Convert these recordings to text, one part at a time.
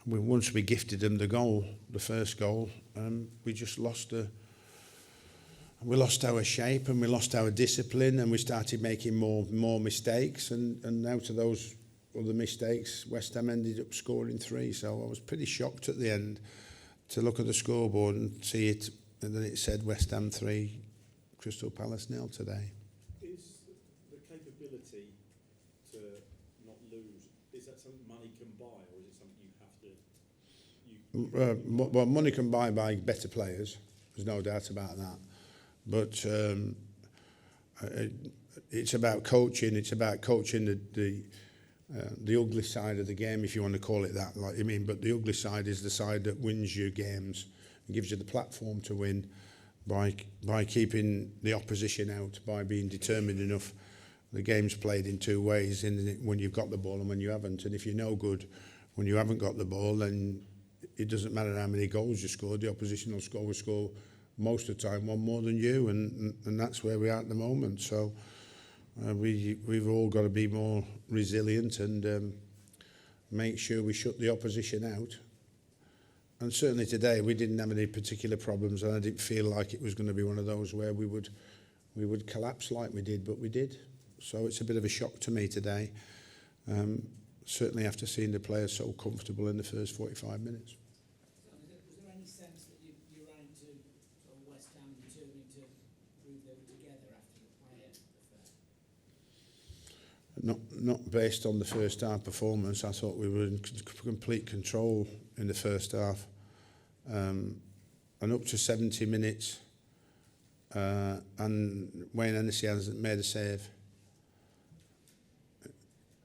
once we gifted them the goal, the first goal, we just lost our shape and we lost our discipline, and we started making more mistakes, and out of those other mistakes, West Ham ended up scoring 3. So I was pretty shocked at the end to look at the scoreboard and see it, and then it said West Ham 3, Crystal Palace 0 today. Is the capability to not lose, is that something money can buy, or is it something you have to... Well, money can buy by better players, there's no doubt about that. But it's about coaching. It's about coaching the ugly side of the game, if you want to call it that. Like, I mean, but the ugly side is the side that wins you games and gives you the platform to win by keeping the opposition out, by being determined enough. The game's played in 2 ways: when you've got the ball and when you haven't. And if you're no good when you haven't got the ball, then it doesn't matter how many goals you score. The opposition will score most of the time one more than you, and that's where we are at the moment. So we've all got to be more resilient and make sure we shut the opposition out. And certainly today we didn't have any particular problems, and I didn't feel like it was going to be one of those where we would collapse like we did, but we did. So it's a bit of a shock to me today, certainly after seeing the players so comfortable in the first 45 minutes. Was there any sense that you ran into sort of West Ham determined to prove they were together after the play affair? Not based on the first half performance. I thought we were in complete control in the first half, and up to 70 minutes, and Wayne Hennessy hasn't made a save.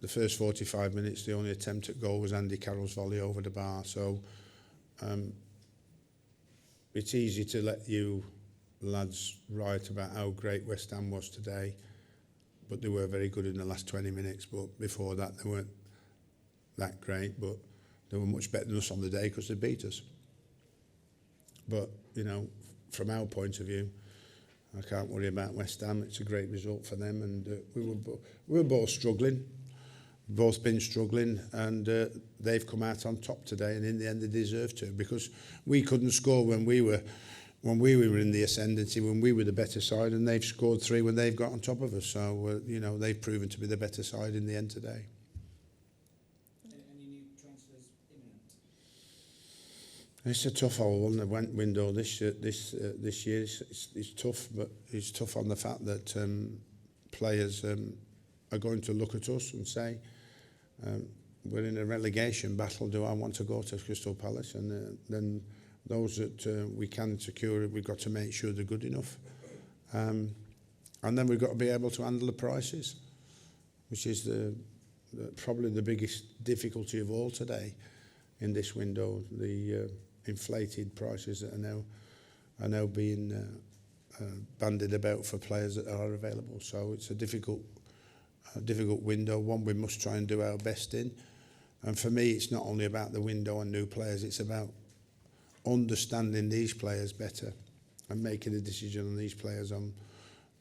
The first 45 minutes, the only attempt at goal was Andy Carroll's volley over the bar. So it's easy to let you lads write about how great West Ham was today, but they were very good in the last 20 minutes. But before that, they weren't that great, but they were much better than us on the day because they beat us. But, you know, from our point of view, I can't worry about West Ham. It's a great result for them, and we were both struggling. Both been struggling, and they've come out on top today, and in the end they deserve to, because we couldn't score when we were in the ascendancy, when we were the better side, and they've scored 3 when they've got on top of us. So you know, they've proven to be the better side in the end today. Any new transfers imminent? It's a tough old window this year. It's tough, but it's tough on the fact that players are going to look at us and say, we're in a relegation battle. Do I want to go to Crystal Palace? And then those that we can secure, we've got to make sure they're good enough. And then we've got to be able to handle the prices, which is probably the biggest difficulty of all today in this window. The inflated prices that are now being bandied about for players that are available. So it's a difficult window, one we must try and do our best in. And for me, it's not only about the window and new players, it's about understanding these players better and making a decision on these players, on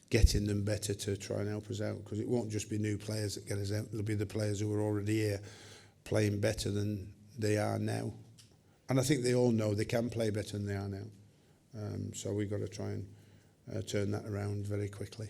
getting them better to try and help us out, because it won't just be new players that get us out, it'll be the players who are already here playing better than they are now. And I think they all know they can play better than they are now. So we've got to try and turn that around very quickly.